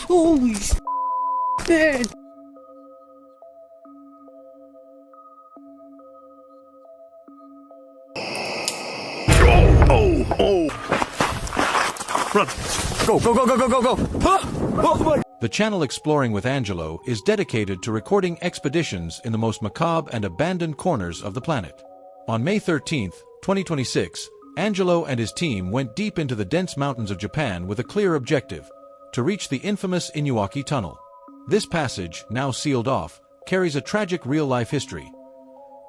Holy man! Run! Go, go, go, go, go, go, go! Ah! Oh my! The channel Exploring with Angelo is dedicated to recording expeditions in the most macabre and abandoned corners of the planet. On May 13, 2026, Angelo and his team went deep into the dense mountains of Japan with a clear objective: to reach the infamous Inuaki Tunnel. This passage, now sealed off, carries a tragic real-life history.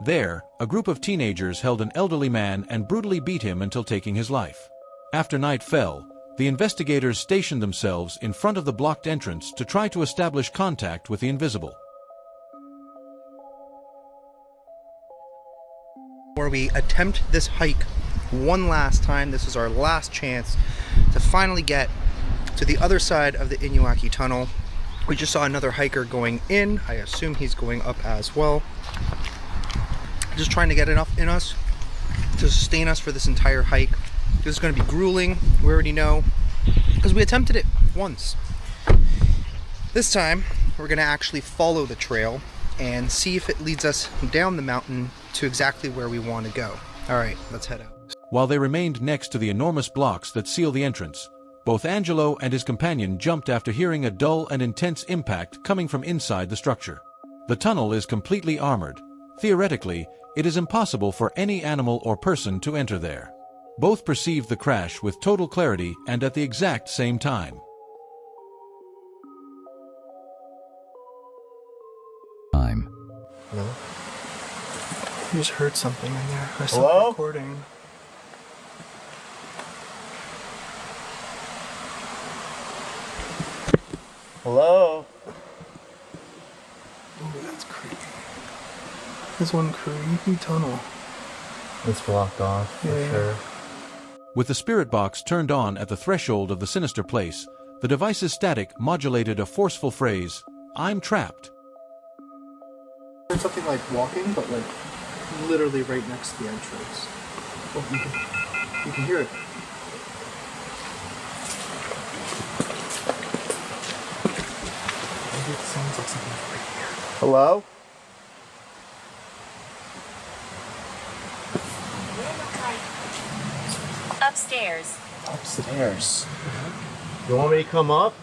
There, a group of teenagers held an elderly man and brutally beat him until taking his life. After night fell, the investigators stationed themselves in front of the blocked entrance to try to establish contact with the invisible. Before we attempt this hike one last time, this is our last chance to finally get to the other side of the Inuaki Tunnel. We just saw another hiker going in. I assume he's going up as well. Just trying to get enough in us to sustain us for this entire hike. This is going to be grueling, we already know, because we attempted it once. This time, we're going to actually follow the trail and see if it leads us down the mountain to exactly where we want to go. Alright, let's head out. While they remained next to the enormous blocks that seal the entrance, both Angelo and his companion jumped after hearing a dull and intense impact coming from inside the structure. The tunnel is completely armored. Theoretically, it is impossible for any animal or person to enter there. Both perceived the crash with total clarity and at the exact same time. Hello? I just heard something in there. I Hello? Recording. Hello? Oh, that's creepy. There's one creepy tunnel. It's blocked off, for sure. With the spirit box turned on at the threshold of the sinister place, the device's static modulated a forceful phrase, "I'm trapped." There's something like walking, but like literally right next to the entrance. Oh, you can hear it. Maybe it sounds like something's right here. Hello? Upstairs. Upstairs. You want me to come up?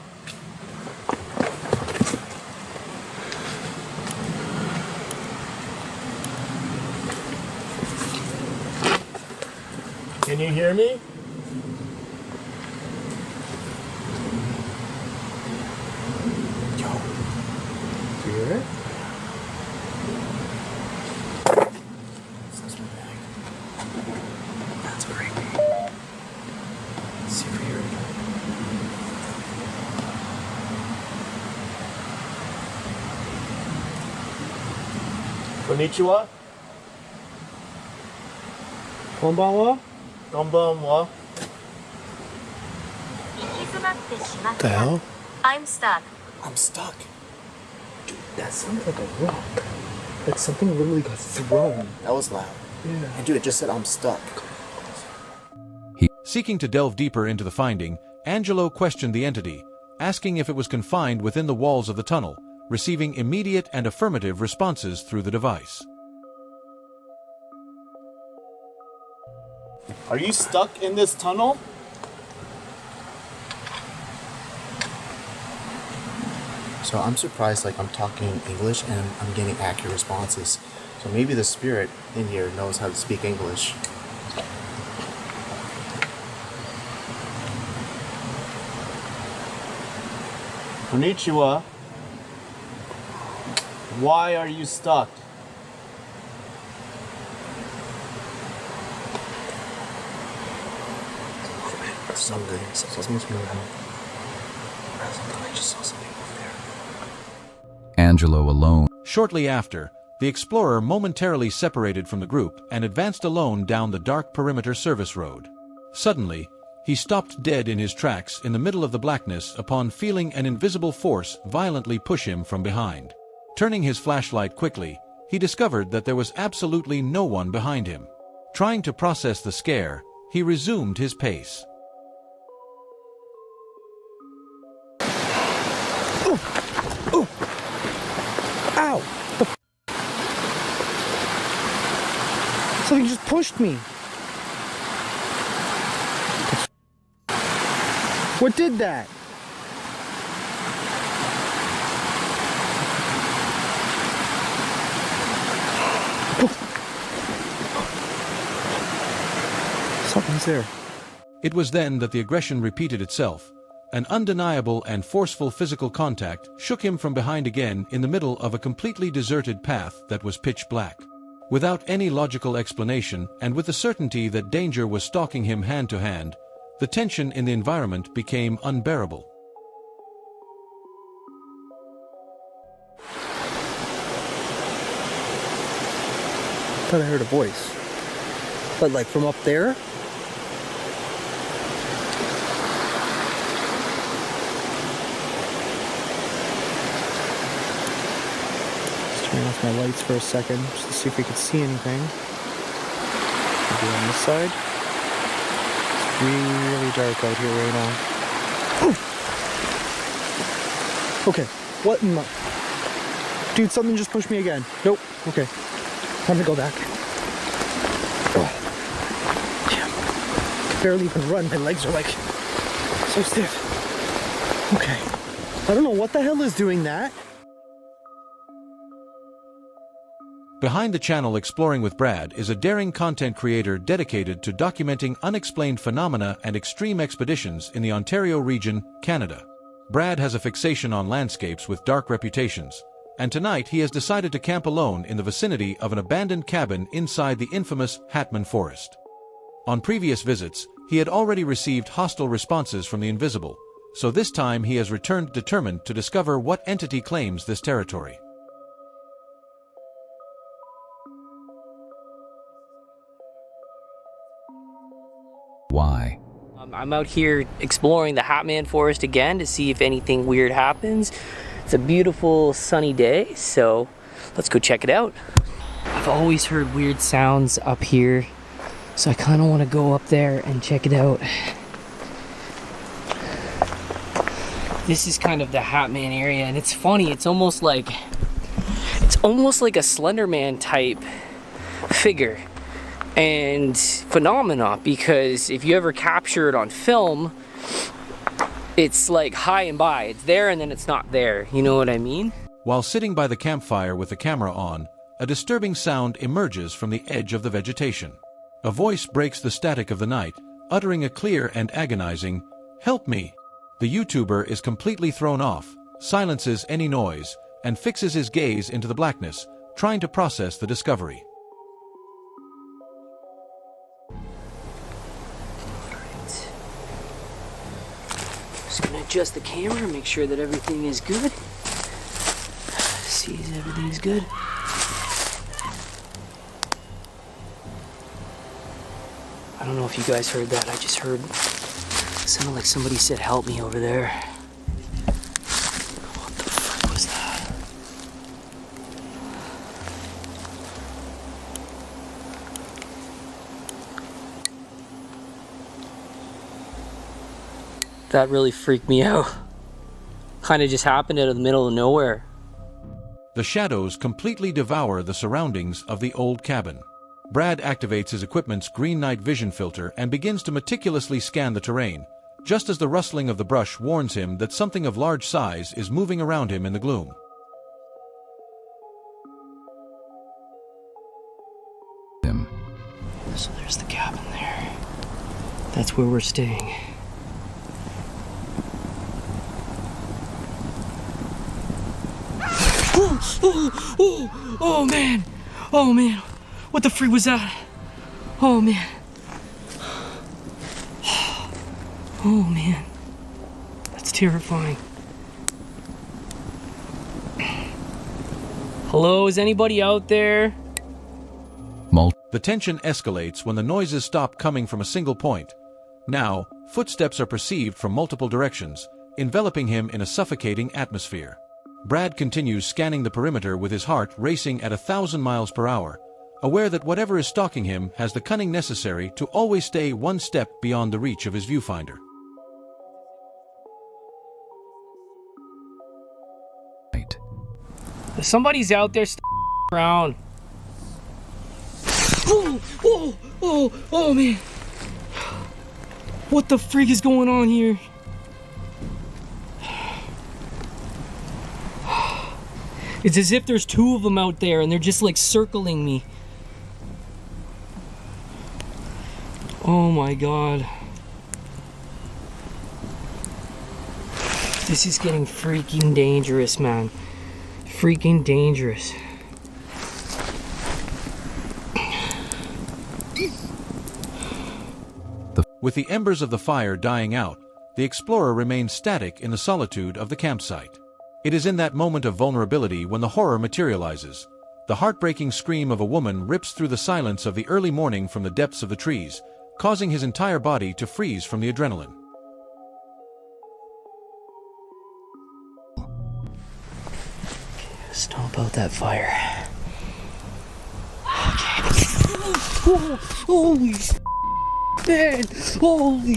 Can you hear me? Yo. Do you hear it? That's my bag. That's creepy. Let's see if we hear it. Konnichiwa? Konbanwa? Konbanwa? What the hell? I'm stuck. I'm stuck. Dude, that sounded like a rock. Like something literally got thrown. That was loud. Yeah. And dude, it just said I'm stuck. Seeking to delve deeper into the finding, Angelo questioned the entity, asking if it was confined within the walls of the tunnel, receiving immediate and affirmative responses through the device. Are you stuck in this tunnel? So I'm surprised, like, I'm talking English and I'm getting accurate responses. So maybe the spirit in here knows how to speak English. Konnichiwa. Why are you stuck? Something. Something's moving. I just saw something over there. Angelo alone. Shortly after, the explorer momentarily separated from the group and advanced alone down the dark perimeter service road. Suddenly, he stopped dead in his tracks in the middle of the blackness upon feeling an invisible force violently push him from behind. Turning his flashlight quickly, he discovered that there was absolutely no one behind him. Trying to process the scare, he resumed his pace. Oh! Ow! Something just pushed me. What did that? Something's there. It was then that the aggression repeated itself. An undeniable and forceful physical contact shook him from behind again in the middle of a completely deserted path that was pitch black. Without any logical explanation, and with the certainty that danger was stalking him hand to hand, the tension in the environment became unbearable. I thought I heard a voice. But like from up there? Just turn off my lights for a second just to see if we could see anything. Maybe on this side. It's really dark out here right now. Oh! Okay, what in the... Dude, something just pushed me again. Nope, okay. Time to go back. Oh. Damn. I can barely even run. My legs are like so stiff. Okay. I don't know what the hell is doing that. Behind the channel Exploring with Brad is a daring content creator dedicated to documenting unexplained phenomena and extreme expeditions in the Ontario region, Canada. Brad has a fixation on landscapes with dark reputations, and tonight he has decided to camp alone in the vicinity of an abandoned cabin inside the infamous Hatman Forest. On previous visits, he had already received hostile responses from the invisible, so this time he has returned determined to discover what entity claims this territory. Why? I'm out here exploring the Hatman Forest again to see if anything weird happens. It's a beautiful sunny day, so let's go check it out. I've always heard weird sounds up here, so I kind of want to go up there and check it out. This is kind of the Hatman area, and it's funny, it's almost like a Slender Man type figure and phenomena, because if you ever capture it on film, it's like high and by. It's there and then it's not there. You know what I mean? While sitting by the campfire with the camera on, a disturbing sound emerges from the edge of the vegetation. A voice breaks the static of the night, uttering a clear and agonizing, "Help me!" The YouTuber is completely thrown off, silences any noise, and fixes his gaze into the blackness, trying to process the discovery. Just gonna adjust the camera, make sure that everything is good. Sees everything's good. I don't know if you guys heard that. I just heard it sounded like somebody said help me over there. What the fuck was that? That really freaked me out. Kind of just happened out of the middle of nowhere. The shadows completely devour the surroundings of the old cabin. Brad activates his equipment's green night vision filter and begins to meticulously scan the terrain, just as the rustling of the brush warns him that something of large size is moving around him in the gloom. So there's the cabin there. That's where we're staying. Oh man! Oh man! What the freak was that? Oh man! Oh man! That's terrifying. Hello, is anybody out there? The tension escalates when the noises stop coming from a single point. Now, footsteps are perceived from multiple directions, enveloping him in a suffocating atmosphere. Brad continues scanning the perimeter with his heart racing at 1,000 miles per hour, aware that whatever is stalking him has the cunning necessary to always stay one step beyond the reach of his viewfinder. Somebody's out there around. Oh, man. What the freak is going on here? It's as if there's two of them out there and they're just like circling me. Oh my god. This is getting freaking dangerous, man. Freaking dangerous. With the embers of the fire dying out, the explorer remains static in the solitude of the campsite. It is in that moment of vulnerability when the horror materializes. The heartbreaking scream of a woman rips through the silence of the early morning from the depths of the trees, causing his entire body to freeze from the adrenaline. Stomp out that fire. Okay. Holy man! Holy!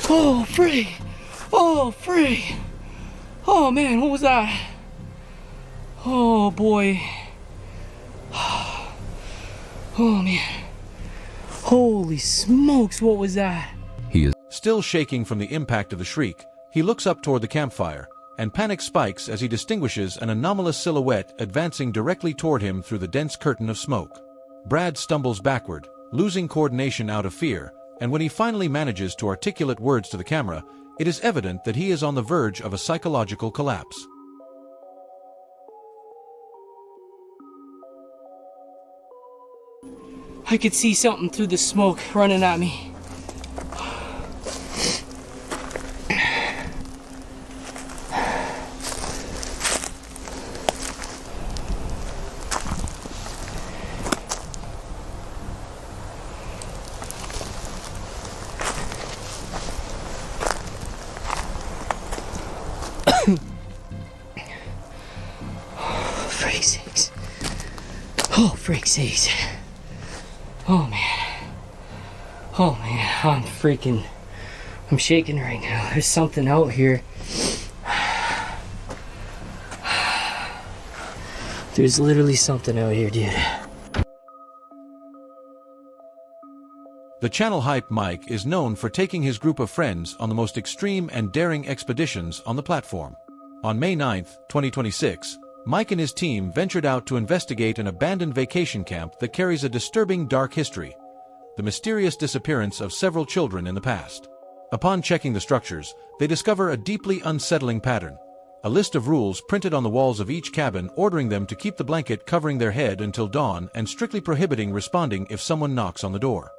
Oh, free! Oh, free! Oh man, what was that? Oh boy. Oh man. Holy smokes, what was that? He is Still shaking from the impact of the shriek, he looks up toward the campfire, and panic spikes as he distinguishes an anomalous silhouette advancing directly toward him through the dense curtain of smoke. Brad stumbles backward, losing coordination out of fear, and when he finally manages to articulate words to the camera, it is evident that he is on the verge of a psychological collapse. I could see something through the smoke running at me. Freak sakes. Oh, freak sakes. Oh man. Oh man, I'm shaking right now. There's something out here. There's literally something out here, dude. The Channel Hype Mike is known for taking his group of friends on the most extreme and daring expeditions on the platform. On May 9, 2026, Mike and his team ventured out to investigate an abandoned vacation camp that carries a disturbing dark history: the mysterious disappearance of several children in the past. Upon checking the structures, they discover a deeply unsettling pattern: a list of rules printed on the walls of each cabin ordering them to keep the blanket covering their head until dawn and strictly prohibiting responding if someone knocks on the door.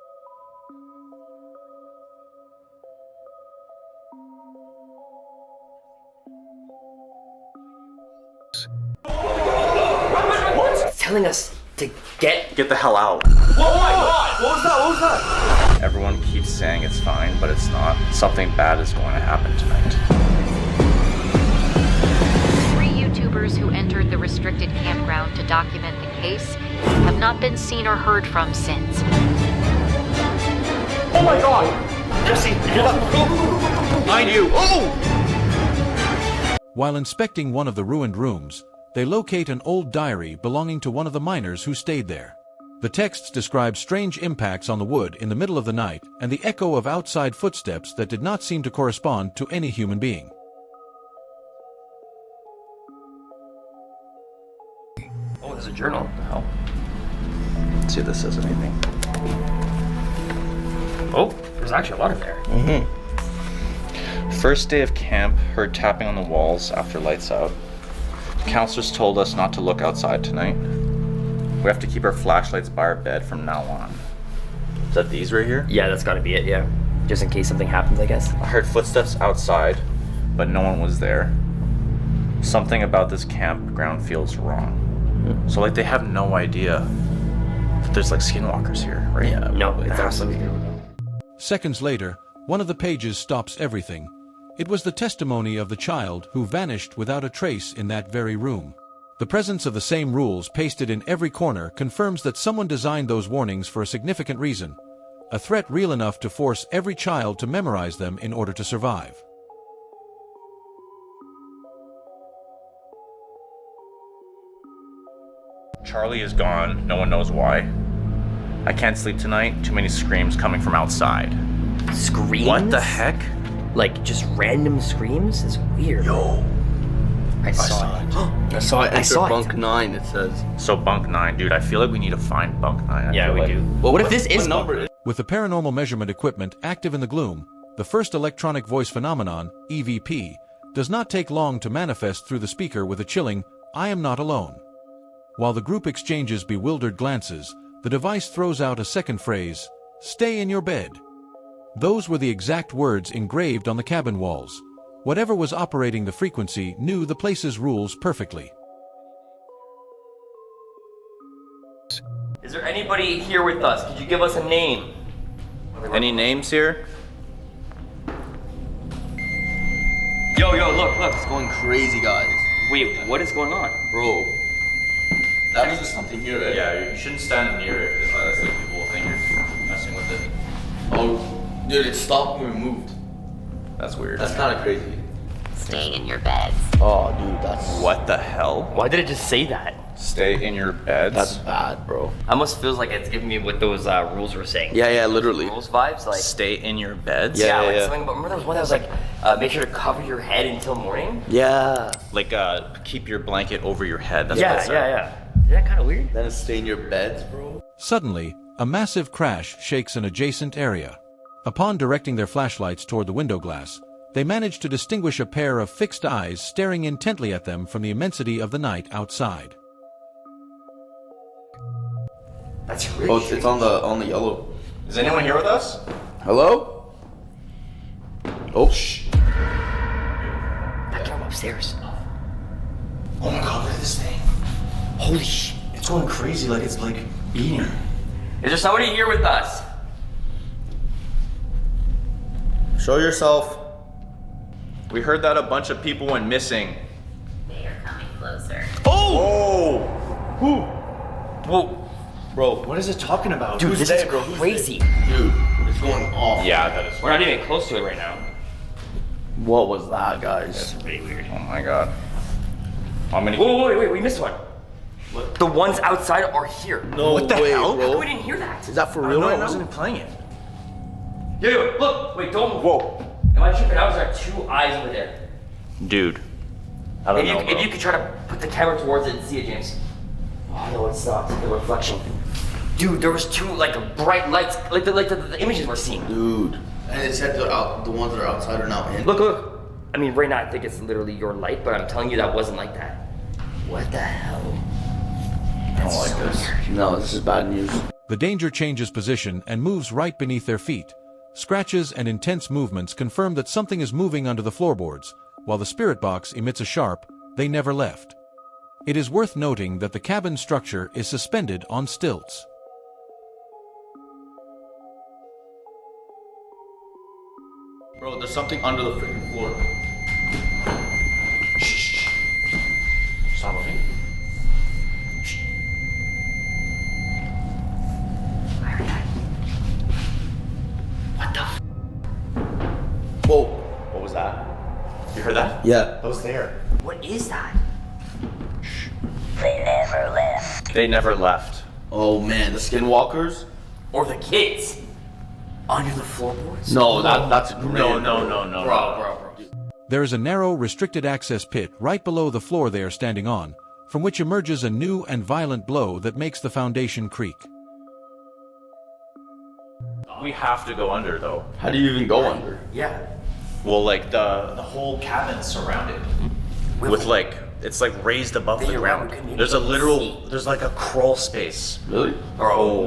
Telling us to get Get the hell out. Oh my god! What was that? What was that? Everyone keeps saying it's fine, but it's not. Something bad is going to happen tonight. 3 YouTubers who entered the restricted campground to document the case have not been seen or heard from since. Oh my god! Jesse, get up! Go, go, go, go, go. Behind you! Oh! While inspecting one of the ruined rooms, they locate an old diary belonging to one of the miners who stayed there. The texts describe strange impacts on the wood in the middle of the night and the echo of outside footsteps that did not seem to correspond to any human being. Oh, there's a journal. What the hell? Let's see if this says anything. Oh, there's actually a lot in there. First day of camp, heard tapping on the walls after lights out. Counselors told us not to look outside tonight. We have to keep our flashlights by our bed from now on. Is that these right here? Yeah, that's gotta be it, yeah. Just in case something happens, I guess. I heard footsteps outside, but no one was there. Something about this campground feels wrong. So like they have no idea that there's like skinwalkers here, right? Yeah, no, it's There has to be. absolutely. Seconds later, one of the pages stops everything. It was the testimony of the child who vanished without a trace in that very room. The presence of the same rules pasted in every corner confirms that someone designed those warnings for a significant reason, a threat real enough to force every child to memorize them in order to survive. Charlie is gone. No one knows why. I can't sleep tonight. Too many screams coming from outside. Screams? What the heck? Like, just random screams? It's weird. Yo, I saw it. I saw it I enter saw it. bunk 9, it says. So bunk 9, dude, I feel like we need to find bunk 9. Yeah, we do. Well, What if this is number? With the paranormal measurement equipment active in the gloom, the first electronic voice phenomenon, EVP, does not take long to manifest through the speaker with a chilling, "I am not alone." While the group exchanges bewildered glances, the device throws out a second phrase, "Stay in your bed." Those were the exact words engraved on the cabin walls. Whatever was operating the frequency knew the place's rules perfectly. Is there anybody here with us? Could you give us a name? Any names here? Yo, look. It's going crazy, guys. Wait, what is going on? Bro. That was just something here, right? Yeah, you shouldn't stand near it, because that's like people will think you're messing with it. Oh, dude, it stopped and moved. That's weird. That's kind of crazy. Stay in your beds. Oh, dude, that's... What the hell? Why did it just say that? Stay in your beds? That's bad, bro. Almost feels like it's giving me what those rules were saying. Yeah, literally. Rules vibes, like... Stay in your beds? Yeah. like something about... Remember there was one that was like, make sure to cover your head until morning? Yeah. Like, keep your blanket over your head. That's Yeah. Isn't that kind of weird? Then it's stay in your beds, bro. Suddenly, a massive crash shakes an adjacent area. Upon directing their flashlights toward the window glass, they manage to distinguish a pair of fixed eyes staring intently at them from the immensity of the night outside. That's really Oh, it's on the yellow. Is anyone here with us? Hello? Oh, shh. That came upstairs. Oh my god, look at this thing. Holy shit. It's going crazy, like it's like eating. Is there somebody here with us? Show yourself. We heard that a bunch of people went missing. They are coming closer. Oh! Whoa. Bro, what is it talking about? Dude, Who's this there, is bro? Who's crazy. there? Dude, it's going off. Yeah, that is. We're not even close to it right now. What was that, guys? That's pretty weird. Oh my god. How many? Whoa, wait, we missed one. What? The ones outside are here. No What the way, hell? bro. We didn't hear that. Is that for real No, right I now? wasn't playing it. Yo, look, wait, don't move. Whoa. Am I tripping out? There's like 2 eyes over there. Dude. I don't know, If you could try to put the camera towards it and see it, James. Oh no, it's not. The reflection. Dude, there was 2 like bright lights, like the images we're seeing. Dude. And it said the ones that are outside are now in. Look. I mean, right now I think it's literally your light, but I'm telling you that wasn't like that. What the hell? I don't like this. No, this is bad news. The danger changes position and moves right beneath their feet. Scratches and intense movements confirm that something is moving under the floorboards, while the spirit box emits a sharp, "They never left." It is worth noting that the cabin structure is suspended on stilts. Bro, there's something under the freaking floor. Shh. Stop moving. What the f? Whoa. What was that? You heard that? Yeah. That was there. What is that? They never left. They never left. Oh man, the skinwalkers? Or the kids? Under the floorboards? No, that's No. Bro. There is a narrow, restricted access pit right below the floor they are standing on, from which emerges a new and violent blow that makes the foundation creak. We have to go under, though. How do you even go under? Yeah. Well, like the whole cabin's surrounded with like it's like raised above Then the you're right, we couldn't ground. even There's a see. literal, there's like a crawl space. Really? Bro,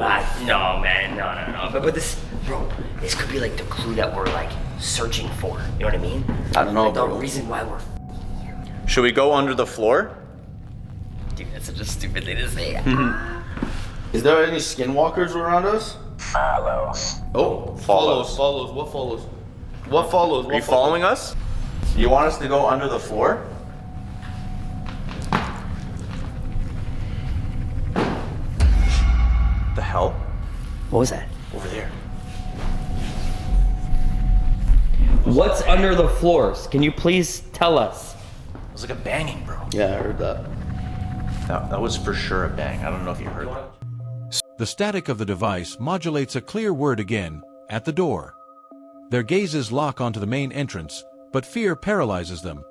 no, man, no. But this, bro, this could be like the clue that we're like searching for. You know what I mean? I don't know, Like the bro. reason why we're. Should we go under the floor? Dude, that's such a stupid thing to say. Is there any skinwalkers around us? Follows. Oh, Follows. Follows. What follows? What follows? Are you following us? You want us to go under the floor? The hell? What was that? Over there. What's under the floors? Can you please tell us? It was like a banging, bro. Yeah, I heard that. That was for sure a bang. I don't know if you heard that. The static of the device modulates a clear word again, at the door. Their gazes lock onto the main entrance, but fear paralyzes them.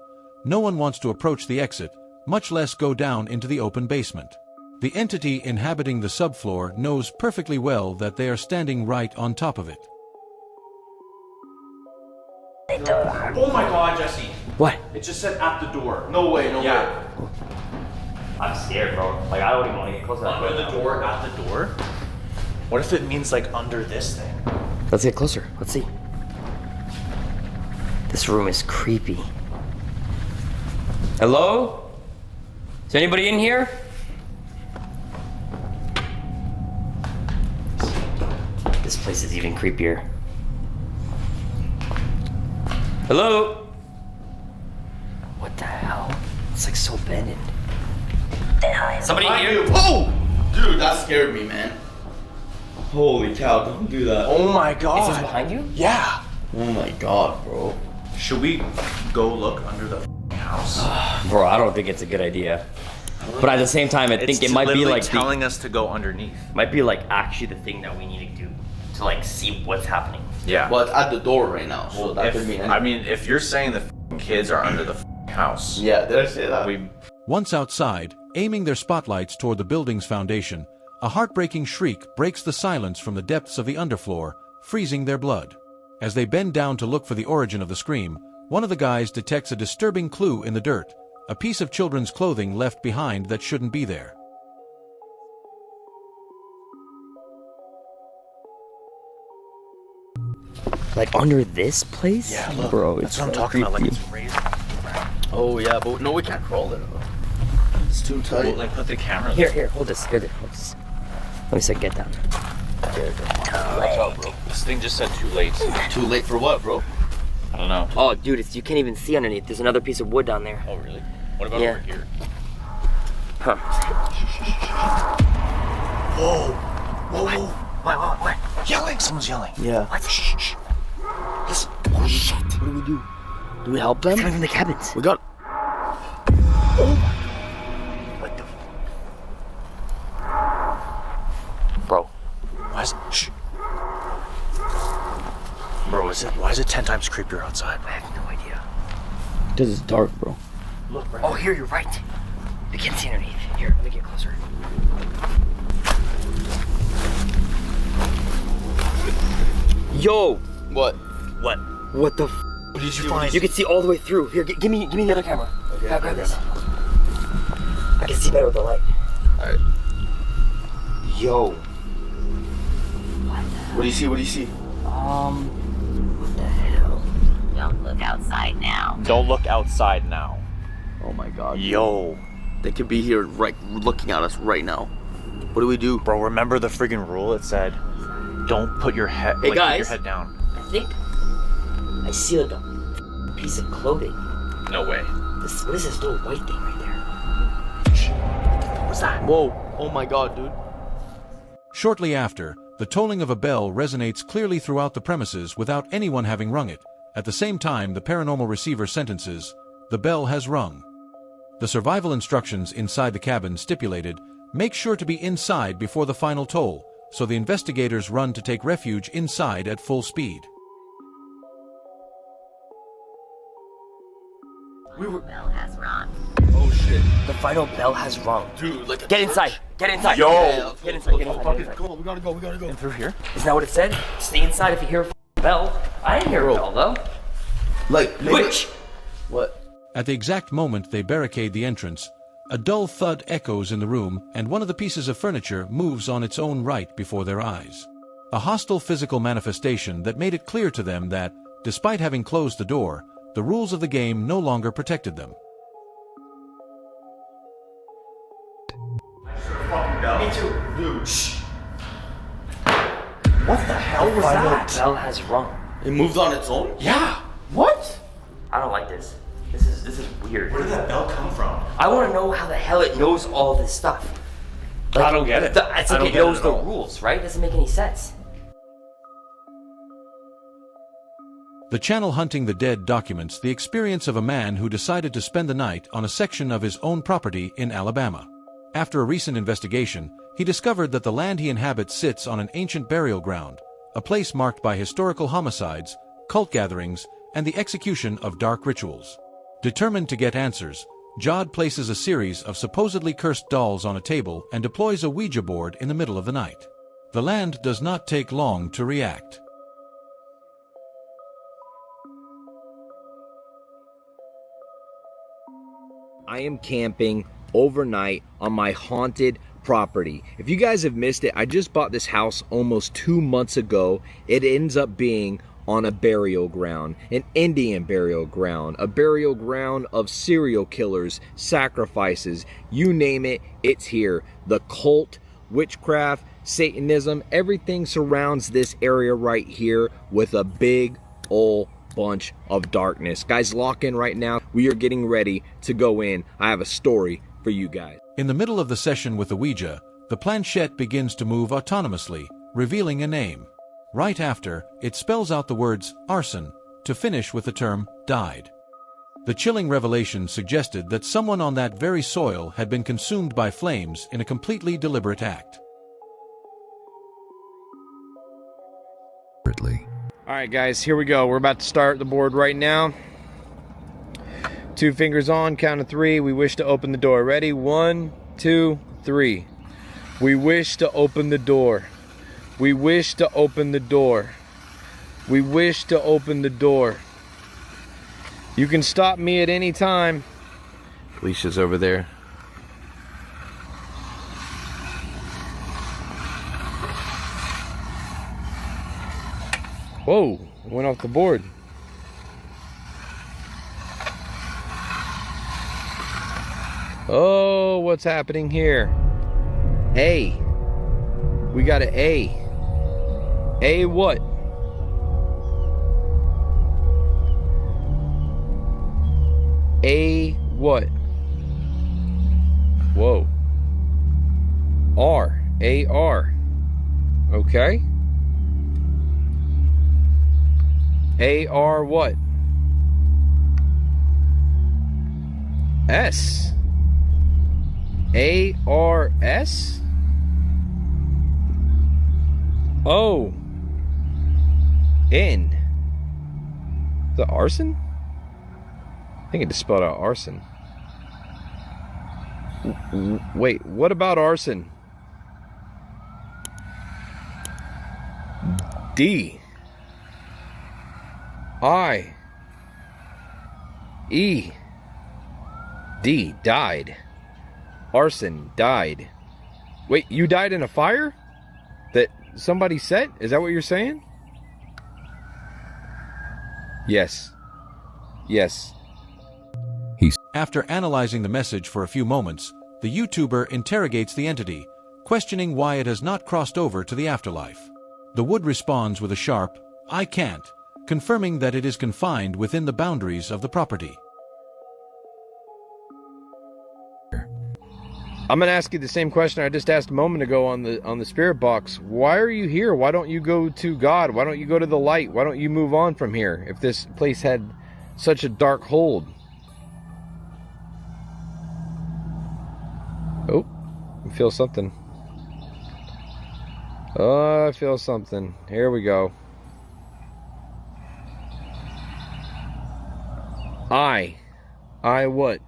No one wants to approach the exit, much less go down into the open basement. The entity inhabiting the subfloor knows perfectly well that they are standing right on top of it. Oh my god, Jesse. What? It just said at the door. No way, no way. I'm scared, bro. Like, I don't even want to get close to that. Under the door, at the door? What if it means like under this thing? Let's get closer. Let's see. This room is creepy. Hello? Is anybody in here? This place is even creepier. Hello? What the hell? It's like so abandoned. Somebody here? Oh! Dude, that scared me, man. Holy cow, don't do that. Oh my god. Is this behind you? Yeah. Oh my god, bro. Should we go look under the house? Bro, I don't think it's a good idea. But at the same time, I think it might be like telling us to go underneath. might be like actually the thing that we need to do to like see what's happening. Yeah. Well, it's at the door right now, so that could mean anything. I mean, if you're saying the kids are under the house. Yeah, did I say that? Once outside, aiming their spotlights toward the building's foundation, a heartbreaking shriek breaks the silence from the depths of the underfloor, freezing their blood. As they bend down to look for the origin of the scream, one of the guys detects a disturbing clue in the dirt, a piece of children's clothing left behind that shouldn't be there. Like under this place? Yeah, look. Bro, That's what I'm talking about. Like it's raised. Oh yeah, but no, we can't crawl it. It's too tight. Well, like put the camera. Here, hold this. Hold this. Let me see. Get down. Watch out, bro. This thing just said too late. Too late for what, bro? I don't know. Oh, dude, you can't even see underneath. There's another piece of wood down there. Oh, really? What about over here? Huh. Whoa. Whoa. What? Yelling! Someone's yelling. Yeah. What? Shh. Listen. Oh, shit. What do we do? Do we help them? It's coming from the cabins. We got. What the? Bro. Why is it? Shh. Bro, why is it 10 times creepier outside? I have no idea. Because it's dark, bro. Look, bro. Oh, here, you're right. You can't see underneath. Here, let me get closer. Yo! What? What the f? What did you find? You can see all the way through. Here, give me the other camera. Okay, Grab this. I can see better with the light. Alright. Yo. What do you see? What do you see? What the hell? Don't look outside now. Don't look outside now. Oh my god. Yo. They could be here right looking at us right now. What do we do? Bro, remember the friggin' rule? It said, don't put your head, Hey, put guys. your head down. I think I see like a piece of clothing. No way. What is this little white thing right there? What's that? Whoa. Oh my god, dude. Shortly after, the tolling of a bell resonates clearly throughout the premises without anyone having rung it. At the same time, the paranormal receiver sentences, "The bell has rung." The survival instructions inside the cabin stipulated, "Make sure to be inside before the final toll," so the investigators run to take refuge inside at full speed. Bell has rung. Oh shit. The final bell has rung. Dude, like a Get inside. Get inside. Yo. Get inside. Get inside. Come on, we gotta go. In through here? Isn't that what it said? Stay inside if you hear a bell. I didn't hear a bell though. Like, Which? What? At the exact moment they barricade the entrance, a dull thud echoes in the room and one of the pieces of furniture moves on its own right before their eyes. A hostile physical manifestation that made it clear to them that, despite having closed the door, the rules of the game no longer protected them. Me too. Dude. Shh. What the hell was that? The bell has rung. It moved on its own? Yeah. What? I don't like this. This is weird. Where did that bell come from? I want to know how the hell it knows all this stuff. Like, I don't get it. It's I like don't it get it knows at the all. rules, right? Doesn't make any sense. The channel Hunting the Dead documents the experience of a man who decided to spend the night on a section of his own property in Alabama. After a recent investigation, he discovered that the land he inhabits sits on an ancient burial ground, a place marked by historical homicides, cult gatherings, and the execution of dark rituals. Determined to get answers, Jod places a series of supposedly cursed dolls on a table and deploys a Ouija board in the middle of the night. The land does not take long to react. I am camping overnight on my haunted property. If you guys have missed it, I just bought this house almost 2 months ago. It ends up being on a burial ground, an Indian burial ground, a burial ground of serial killers, sacrifices, you name it, it's here. The cult, witchcraft, Satanism, everything surrounds this area right here with a big old bunch of darkness. Guys, lock in right now. We are getting ready to go in. I have a story for you guys. In the middle of the session with the Ouija, the planchette begins to move autonomously, revealing a name. Right after, it spells out the words arson, to finish with the term died. The chilling revelation suggested that someone on that very soil had been consumed by flames in a completely deliberate act. All right, guys, here we go. We're about to start the board right now. 2 fingers on, count of 3. We wish to open the door. Ready? 1, 2, 3. We wish to open the door. We wish to open the door. We wish to open the door. You can stop me at any time. Alicia's over there. Whoa, it went off the board. Oh, what's happening here? A. We got an A. A what? A what? Whoa. R. A-R. Okay. A-R what? S. A-R-S? O. N. The arson? I think it just spelled out arson. Wait, what about arson? D. I. E. D. Died. Arson. Died. Wait, you died in a fire? That somebody set? Is that what you're saying? Yes. Yes. After analyzing the message for a few moments, the YouTuber interrogates the entity, questioning why it has not crossed over to the afterlife. The wood responds with a sharp, "I can't," confirming that it is confined within the boundaries of the property. I'm going to ask you the same question I just asked a moment ago on the spirit box. Why are you here? Why don't you go to God? Why don't you go to the light? Why don't you move on from here if this place had such a dark hold? Oh, I feel something. Oh, I feel something. Here we go. I what?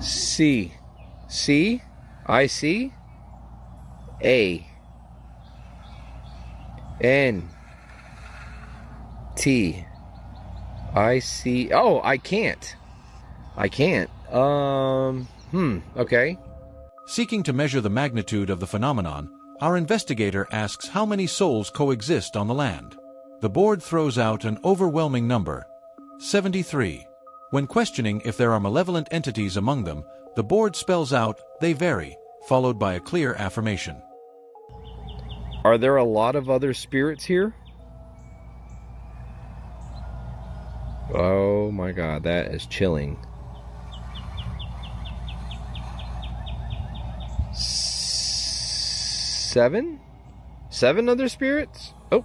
C. C? I see? A. N. T. I see. Oh, I can't. I can't. Okay. Seeking to measure the magnitude of the phenomenon, our investigator asks how many souls coexist on the land. The board throws out an overwhelming number, 73. When questioning if there are malevolent entities among them, the board spells out, "They vary," followed by a clear affirmation. Are there a lot of other spirits here? Oh my God, that is chilling. 7? 7 other spirits? Oh.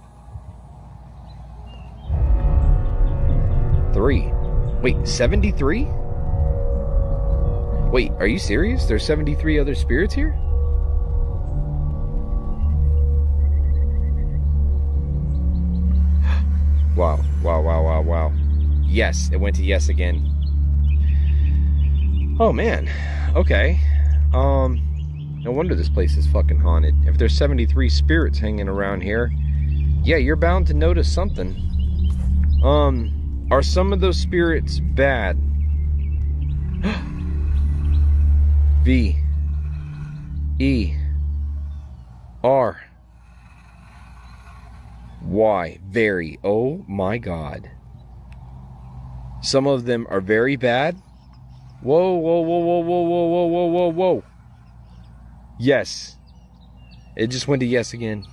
3. Wait, 73? Wait, are you serious? There's 73 other spirits here? Wow, wow, wow, wow, wow. Yes, it went to yes again. Oh man, okay. No wonder this place is fucking haunted. If there's 73 spirits hanging around here, yeah, you're bound to notice something. Are some of those spirits bad? V E R Y. Very. Oh my god. Some of them are very bad. Whoa, whoa, whoa, whoa, whoa, whoa, whoa, whoa, whoa, whoa. Yes. It just went to yes again.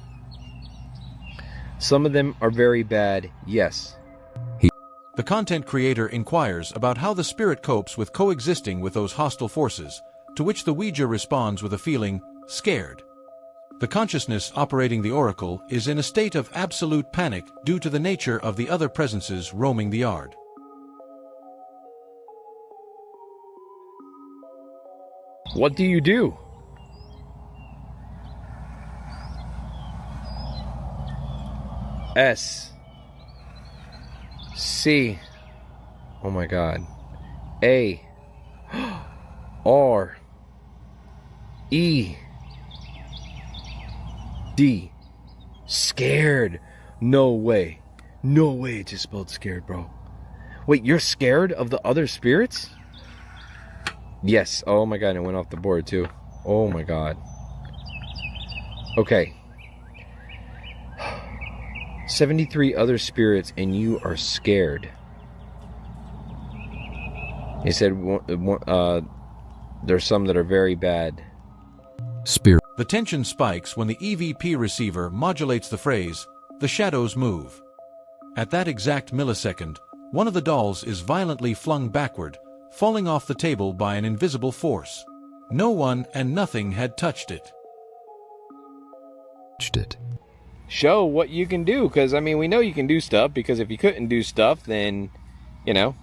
Some of them are very bad. Yes. The content creator inquires about how the spirit copes with coexisting with those hostile forces, to which the Ouija responds with a feeling scared. The consciousness operating the oracle is in a state of absolute panic due to the nature of the other presences roaming the yard. What do you do? S C. Oh my god. A R E D. Scared. No way. No way it just spelled scared, bro. Wait, you're scared of the other spirits? Yes. Oh my god, it went off the board too. Oh my god. Okay. 73 other spirits and you are scared. He said there's some that are very bad. Spirit. The tension spikes when the EVP receiver modulates the phrase, "The shadows move." At that exact millisecond, one of the dolls is violently flung backward, falling off the table by an invisible force. No one and nothing had touched it. Show what you can do, because I mean we know you can do stuff, because if you couldn't do stuff then, you know,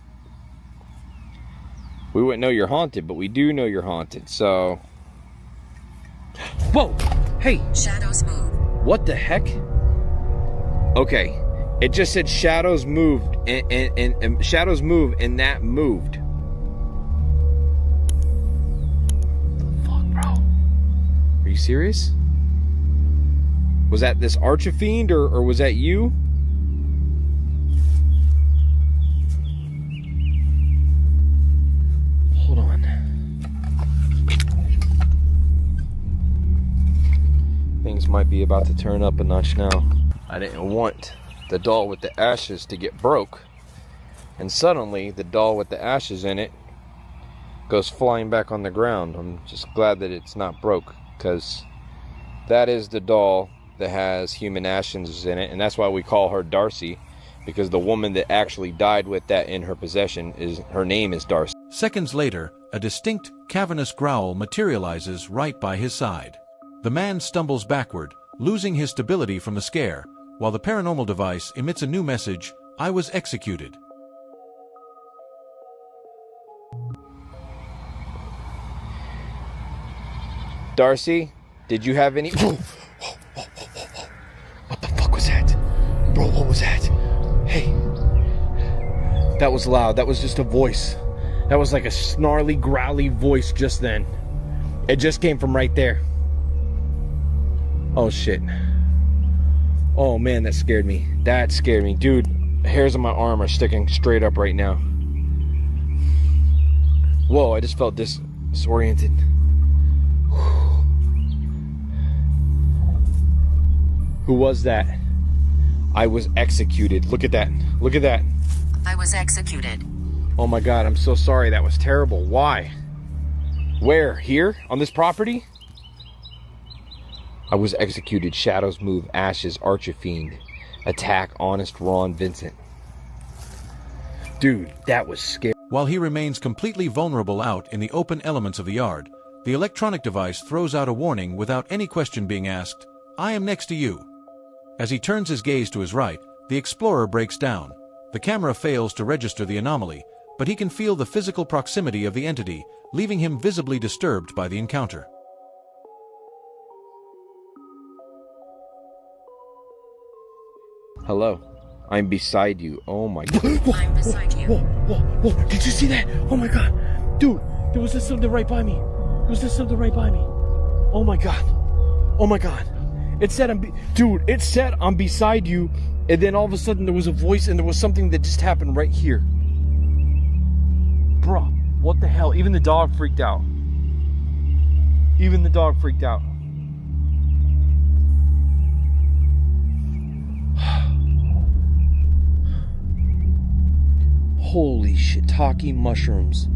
we wouldn't know you're haunted, but we do know you're haunted. So whoa, hey, shadows move. What the heck? Okay, it just said shadows moved and shadows move and that moved. What the fuck, bro? Are you serious? Was that this Archifiend or was that you? Hold on. Things might be about to turn up a notch now. I didn't want the doll with the ashes to get broke. And suddenly the doll with the ashes in it goes flying back on the ground. I'm just glad that it's not broke, because that is the doll that has human ashes in it, and that's why we call her Darcy, because the woman that actually died with that in her possession, her name is Darcy. Seconds later, a distinct, cavernous growl materializes right by his side. The man stumbles backward, losing his stability from the scare, while the paranormal device emits a new message, "I was executed." Darcy, did you have any... What the fuck was that? Bro, what was that? Hey. That was loud. That was just a voice. That was like a snarly, growly voice just then. It just came from right there. Oh, shit. Oh, man, that scared me. That scared me. Dude, the hairs on my arm are sticking straight up right now. Whoa, I just felt disoriented. Who was that? I was executed. Look at that. Look at that. I was executed. Oh my god, I'm so sorry. That was terrible. Why? Where? Here? On this property? I was executed. Shadows move. Ashes. Archifiend. Attack. Honest Ron Vincent. Dude, that was scary. While he remains completely vulnerable out in the open elements of the yard, the electronic device throws out a warning without any question being asked, "I am next to you." As he turns his gaze to his right, the explorer breaks down. The camera fails to register the anomaly, but he can feel the physical proximity of the entity, leaving him visibly disturbed by the encounter. Hello. I'm beside you. Oh my god. I'm beside you. Whoa. Did you see that? Oh my god. Dude, there was just something right by me. Oh my god. It said it said I'm beside you, and then all of a sudden there was a voice and there was something that just happened right here. Bruh, what the hell? Even the dog freaked out. Holy shiitake mushrooms.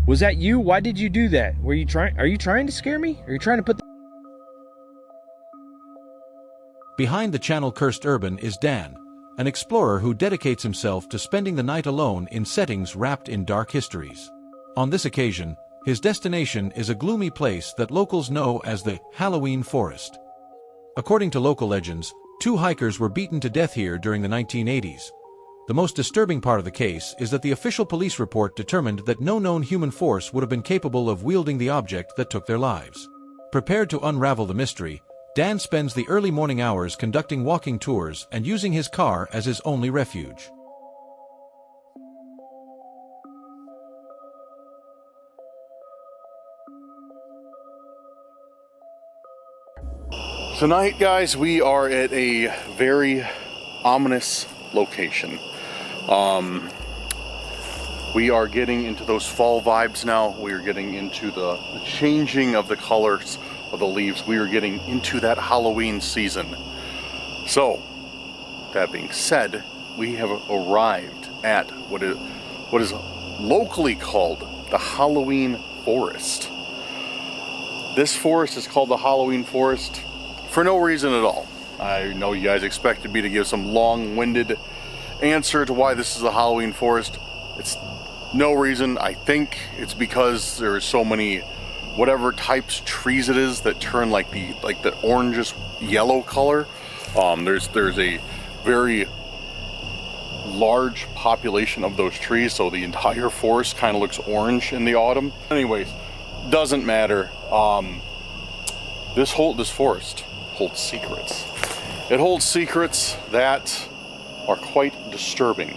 Was that you? Why did you do that? Are you trying to scare me? Are you trying to put Behind the channel-cursed urban is Dan, an explorer who dedicates himself to spending the night alone in settings wrapped in dark histories. On this occasion, his destination is a gloomy place that locals know as the Halloween Forest. According to local legends, 2 hikers were beaten to death here during the 1980s. The most disturbing part of the case is that the official police report determined that no known human force would have been capable of wielding the object that took their lives. Prepared to unravel the mystery, Dan spends the early morning hours conducting walking tours and using his car as his only refuge. Tonight, guys, we are at a very ominous location. We are getting into those fall vibes now. We are getting into the changing of the colors of the leaves. We are getting into that Halloween season. So, that being said, we have arrived at what is locally called the Halloween Forest. This forest is called the Halloween Forest for no reason at all. I know you guys expected me to give some long-winded answer to why this is a Halloween forest. It's no reason. I think it's because there are so many whatever types trees it is that turn like the orangish yellow color. There's a very large population of those trees, so the entire forest kind of looks orange in the autumn. Anyways, doesn't matter. This forest holds secrets. It holds secrets that are quite disturbing.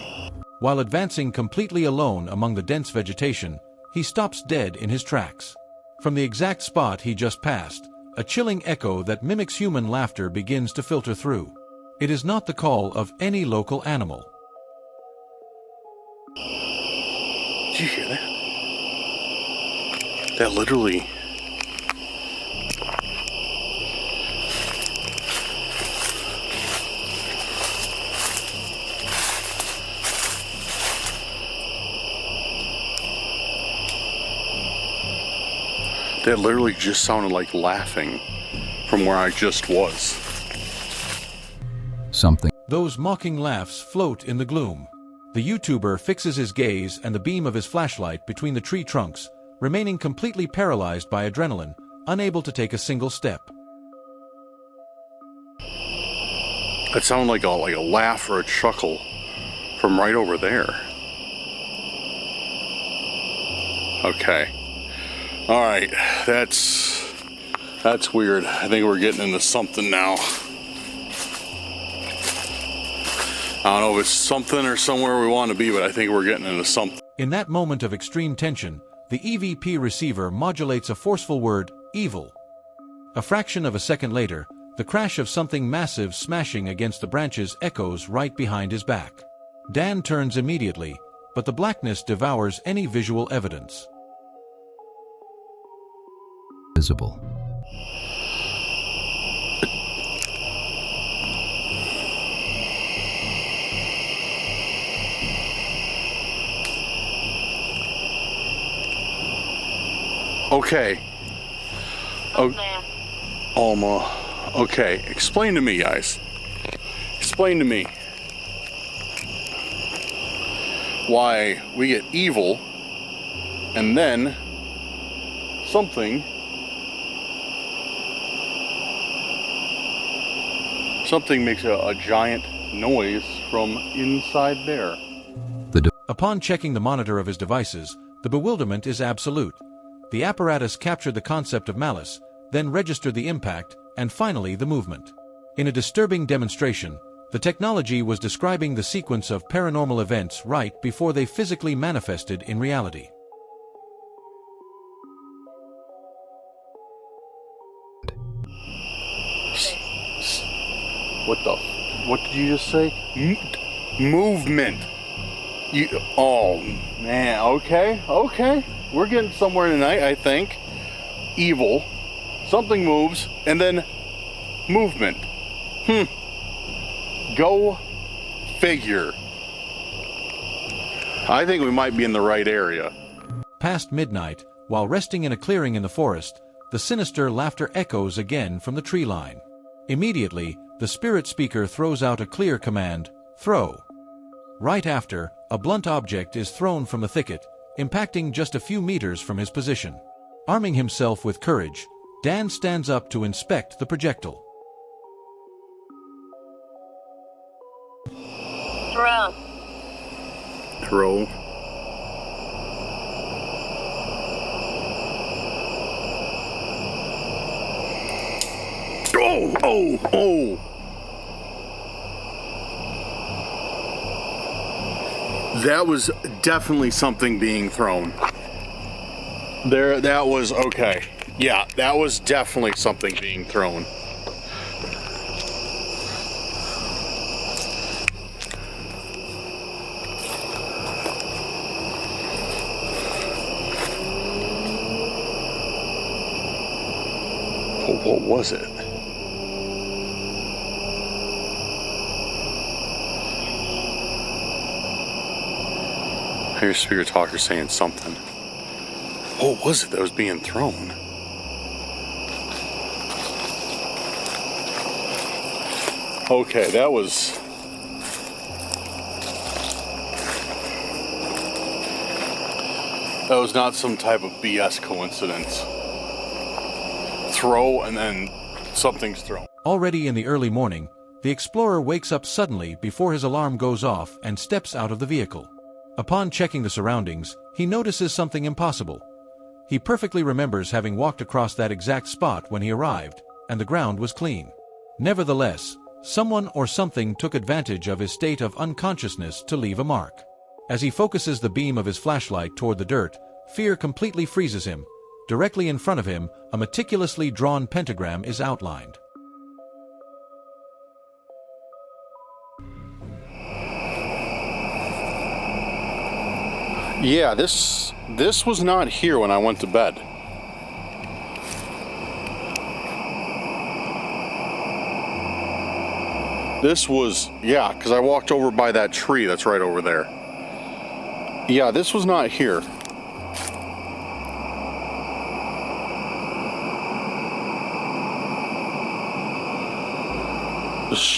While advancing completely alone among the dense vegetation, he stops dead in his tracks. From the exact spot he just passed, a chilling echo that mimics human laughter begins to filter through. It is not the call of any local animal. Did you hear that? That literally... That literally just sounded like laughing from where I just was. Something. Those mocking laughs float in the gloom. The YouTuber fixes his gaze and the beam of his flashlight between the tree trunks, remaining completely paralyzed by adrenaline, unable to take a single step. That sounded like a laugh or a chuckle from right over there. Okay. Alright, that's weird. I think we're getting into something now. I don't know if it's something or somewhere we want to be, but I think we're getting into something. In that moment of extreme tension, the EVP receiver modulates a forceful word, evil. A fraction of a second later, the crash of something massive smashing against the branches echoes right behind his back. Dan turns immediately, but the blackness devours any visual evidence. Visible. Okay. Alma. Okay, explain to me, guys. Explain to me why we get evil and then something makes a giant noise from inside there. Upon checking the monitor of his devices, the bewilderment is absolute. The apparatus captured the concept of malice, then registered the impact, and finally the movement. In a disturbing demonstration, the technology was describing the sequence of paranormal events right before they physically manifested in reality. What did you just say? Movement. Oh, man, okay. We're getting somewhere tonight, I think. Evil. Something moves, and then movement. Go figure. I think we might be in the right area. Past midnight, while resting in a clearing in the forest, the sinister laughter echoes again from the tree line. Immediately, the spirit speaker throws out a clear command, "Throw." Right after, a blunt object is thrown from the thicket, impacting just a few meters from his position. Arming himself with courage, Dan stands up to inspect the projectile. Throw. Oh! That was definitely something being thrown. That was okay. Yeah, that was definitely something being thrown. What was it? I hear Spirit Talker saying something. What was it that was being thrown? Okay, that was... That was not some type of BS coincidence. Throw and then something's thrown. Already in the early morning, the explorer wakes up suddenly before his alarm goes off and steps out of the vehicle. Upon checking the surroundings, he notices something impossible. He perfectly remembers having walked across that exact spot when he arrived, and the ground was clean. Nevertheless, someone or something took advantage of his state of unconsciousness to leave a mark. As he focuses the beam of his flashlight toward the dirt, fear completely freezes him. Directly in front of him, a meticulously drawn pentagram is outlined. Yeah, this was not here when I went to bed. This was, yeah, because I walked over by that tree that's right over there. Yeah, this was not here.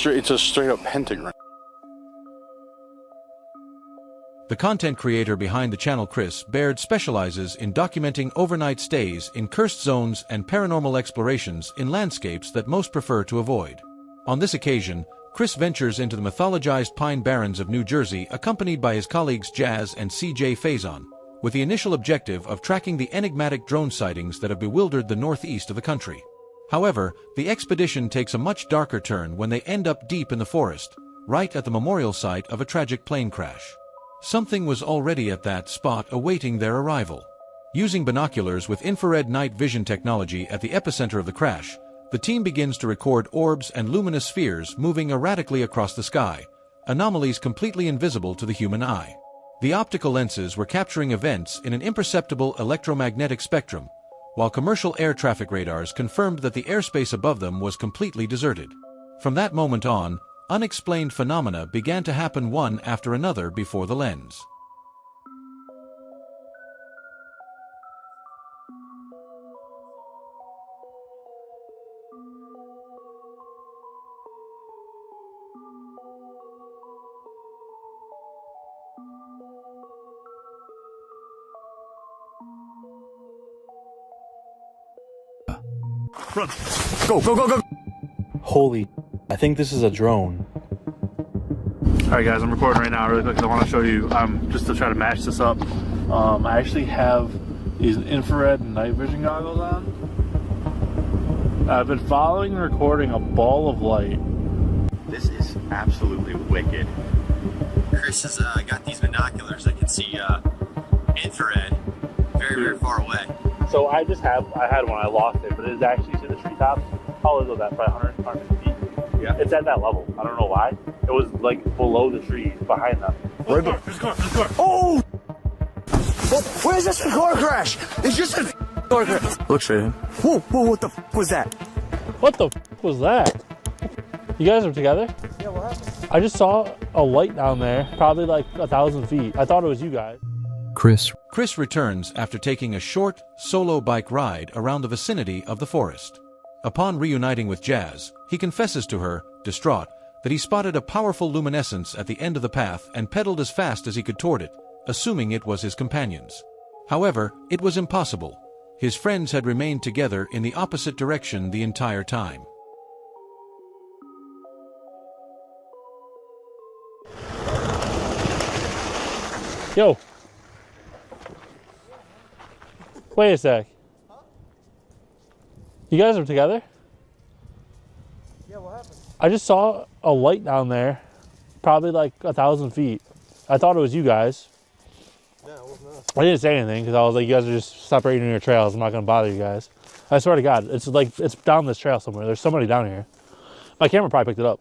It's a straight up pentagram. The content creator behind the channel, Chris Baird, specializes in documenting overnight stays in cursed zones and paranormal explorations in landscapes that most prefer to avoid. On this occasion, Chris ventures into the mythologized Pine Barrens of New Jersey accompanied by his colleagues Jazz and CJ Faison, with the initial objective of tracking the enigmatic drone sightings that have bewildered the northeast of the country. However, the expedition takes a much darker turn when they end up deep in the forest, right at the memorial site of a tragic plane crash. Something was already at that spot awaiting their arrival. Using binoculars with infrared night vision technology at the epicenter of the crash, the team begins to record orbs and luminous spheres moving erratically across the sky, anomalies completely invisible to the human eye. The optical lenses were capturing events in an imperceptible electromagnetic spectrum, while commercial air traffic radars confirmed that the airspace above them was completely deserted. From that moment on, unexplained phenomena began to happen one after another before the lens. Run! Go! Holy, I think this is a drone. Alright guys, I'm recording right now really quick because I want to show you, just to try to match this up. I actually have these infrared night vision goggles on. I've been following and recording a ball of light. This is absolutely wicked. Chris has got these binoculars that can see infrared very far away. So I had one, I lost it, but it is actually to the treetops. How low is that? Probably 150 feet. Yeah. It's at that level. I don't know why. It was like below the trees behind them. There's a car. Oh! Where's this car crash? It's just a car crash. Look straight in. Whoa, what the f was that? What the f was that? You guys are together? Yeah, what happened? I just saw a light down there, probably like 1,000 feet. I thought it was you guys. Chris returns after taking a short, solo bike ride around the vicinity of the forest. Upon reuniting with Jazz, he confesses to her, distraught, that he spotted a powerful luminescence at the end of the path and pedaled as fast as he could toward it, assuming it was his companions. However, it was impossible. His friends had remained together in the opposite direction the entire time. Yo. Wait a sec. You guys are together? Yeah, what happened? I just saw a light down there, probably like 1,000 feet. I thought it was you guys. Yeah, it wasn't us. I didn't say anything because I was like, you guys are just separating your trails. I'm not going to bother you guys. I swear to God, it's down this trail somewhere. There's somebody down here. My camera probably picked it up.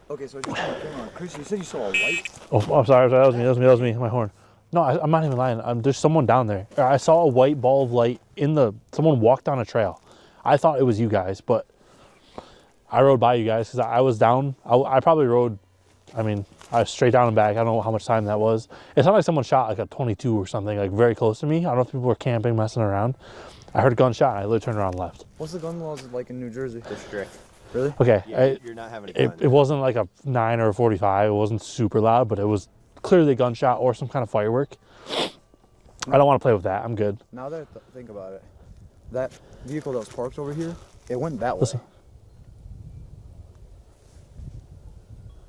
Okay, so I just put my camera on. Chris, you said you saw a light? Oh, I'm sorry. That was me. My horn. No, I'm not even lying. There's someone down there. I saw a white ball of light someone walked down a trail. I thought it was you guys, but I rode by you guys because I was down. I probably rode, I was straight down and back. I don't know how much time that was. It sounded like someone shot like a 22 or something, like very close to me. I don't know if people were camping, messing around. I heard a gunshot and I literally turned around and left. What's the gun laws like in New Jersey? They're strict. Really? Okay. Yeah, you're not having a gun. It wasn't like a 9 or a 45. It wasn't super loud, but it was clearly a gunshot or some kind of firework. I don't want to play with that. I'm good. Now that I think about it, that vehicle that was parked over here, it went that way. Listen.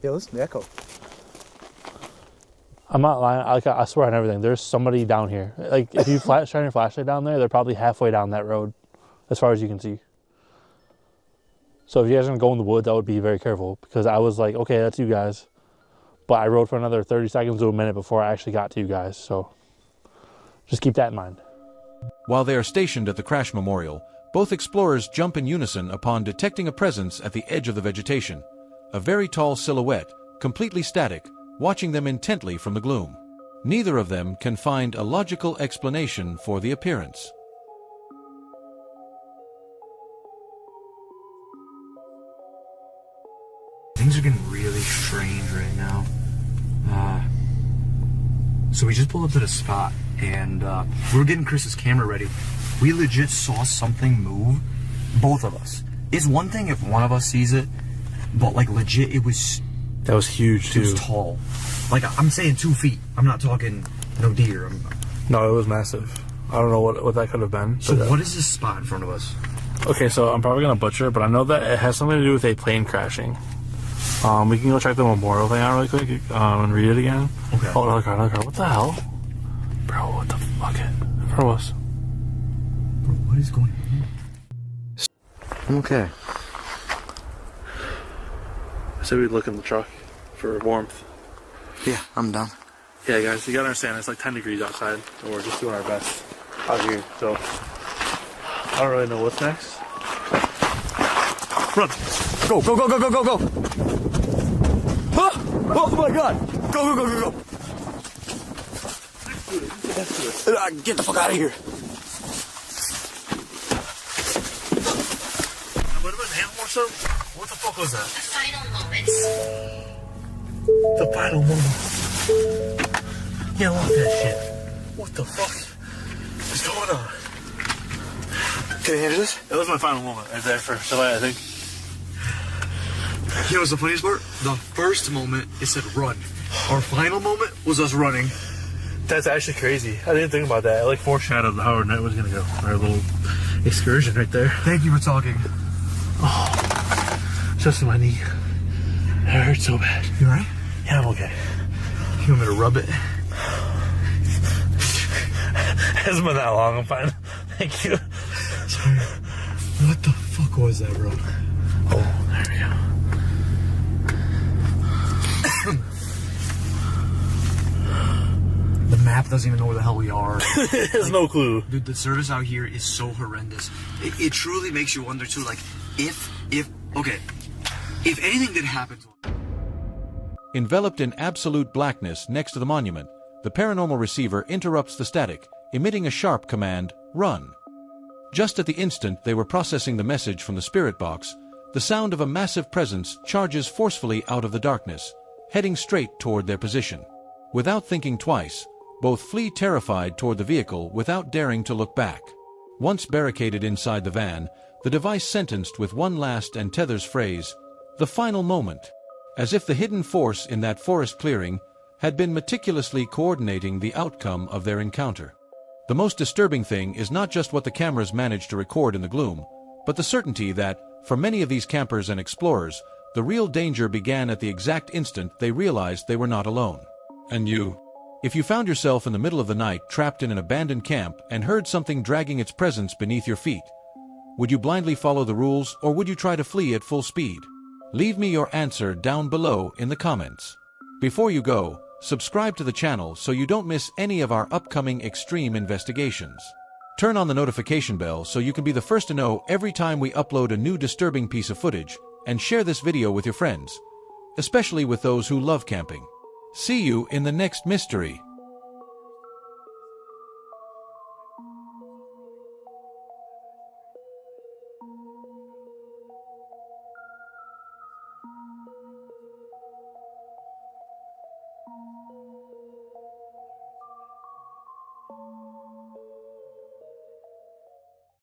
Yeah, listen to the echo. I'm not lying. I swear on everything. There's somebody down here. Like, if you shine your flashlight down there, they're probably halfway down that road, as far as you can see. So if you guys are going to go in the woods, I would be very careful, because I was like, okay, that's you guys. But I rode for another 30 seconds to a minute before I actually got to you guys, so just keep that in mind. While they are stationed at the crash memorial, both explorers jump in unison upon detecting a presence at the edge of the vegetation. A very tall silhouette, completely static, watching them intently from the gloom. Neither of them can find a logical explanation for the appearance. Things are getting really strange right now. So we just pulled up to the spot and we were getting Chris's camera ready. We legit saw something move, both of us. It's one thing if one of us sees it, but like legit that was huge too. It was tall. Like I'm saying 2 feet. I'm not talking no deer. No, it was massive. I don't know what that could have been. So what is this spot in front of us? Okay, so I'm probably going to butcher it, but I know that it has something to do with a plane crashing. We can go check the memorial thing out really quick and read it again. Okay. Oh, another car. What the hell? Bro, what the fuck? In front of us. Bro, what is going on? Okay. I said we'd look in the truck for warmth. Yeah, I'm done. Yeah, guys, you gotta understand, it's like 10 degrees outside, and we're just doing our best out here, so I don't really know what's next. Run! Go, go, go, go, go, go, go! Huh? Oh my god! Go, go, go, go, go! Get the fuck out of here! What the fuck was that? The final moments. The final moment. Yeah, I want that shit. What the fuck is going on? Can you hear this? That was my final moment right there for somebody, I think. You know what's the funniest part? The first moment, it said run. Our final moment was us running. That's actually crazy. I didn't think about that. It like foreshadowed how our night was gonna go. Our little excursion right there. Thank you for talking. Oh, just my knee. It hurts so bad. You alright? Yeah, I'm okay. You want me to rub it? Hasn't been that long. I'm fine. Thank you. Sorry. What the fuck was that, bro? Oh, there we go. The map doesn't even know where the hell we are. It has no clue. Dude, the service out here is so horrendous. It truly makes you wonder too, like, if anything did happen to us. Enveloped in absolute blackness next to the monument, the paranormal receiver interrupts the static, emitting a sharp command, "Run." Just at the instant they were processing the message from the spirit box, the sound of a massive presence charges forcefully out of the darkness, heading straight toward their position. Without thinking twice, both flee terrified toward the vehicle without daring to look back. Once barricaded inside the van, the device sentenced with one last and Tether's phrase, "The final moment," as if the hidden force in that forest clearing had been meticulously coordinating the outcome of their encounter. The most disturbing thing is not just what the cameras managed to record in the gloom, but the certainty that, for many of these campers and explorers, the real danger began at the exact instant they realized they were not alone. And you? If you found yourself in the middle of the night trapped in an abandoned camp and heard something dragging its presence beneath your feet, would you blindly follow the rules or would you try to flee at full speed? Leave me your answer down below in the comments. Before you go, subscribe to the channel so you don't miss any of our upcoming extreme investigations. Turn on the notification bell so you can be the first to know every time we upload a new disturbing piece of footage, and share this video with your friends, especially with those who love camping. See you in the next mystery.